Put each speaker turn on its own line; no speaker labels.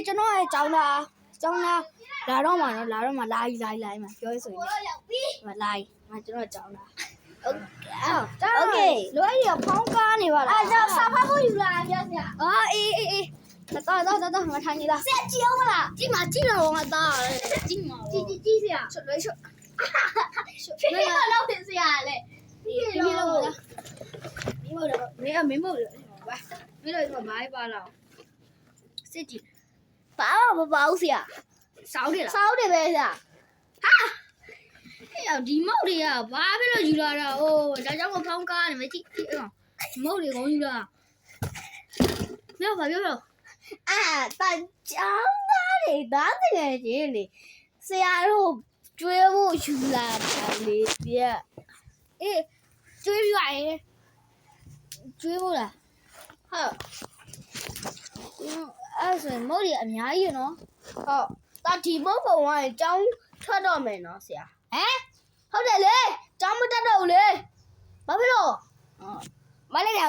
ကျွန်တော်ရဲ့ကျောင်းသားလာတော့မှာနော်လာမှာလာမှာပြောရဆိုရင်လာမှာကျွန်တော်ကျောင်းသားโอเคလိုရရဖောင်းကားနေပါလားအဲ့ဒါစာဖတ်ဖို့ယူလာပြောစရာအေးတော့ငါထိုင်နေတာဆက်ကြည့်အောင်မလားကြည့်တော့ငါသားကြည့်မှာကြည့်စရာလွှဲရှုဖြစ်တော့တင်စရာလေပြီးတော့မင်းမဟုတ်တယ်ဘာမင်းတို့ကဘာပါလားစစ်ကြည့်ဘာမပေါ့ဆရာစောင်းတယ်ပဲဆရာဟာအဲ့ဒီမုတ်တွေကဘာဖြစ်လို့ယူလာတာအိုးဒါကြောင့်ဖောင်းကားနေမကြည့်အောင်မုတ်တွေကောင်းယူလာပြောပါတန်ကျောင်းသားတွေသားတကယ်ချင်းလေဆရာတို့ကျွေးဖို့ယူလာတာလေပြအေးကျွေးပြရရင်ကျွေးဖို့လားဟုတ်အဲ့ဆိုမုတ်တွေအများကြီးနော်ဟုတ်တာဒီမုတ်ပုံကကျောင်းထွက်တော့မယ်နော်ဆရာဟုတ်တယ်လေကျောင်းမတက်တော့ဘူးလေဘာဖြစ်လို့မလေးက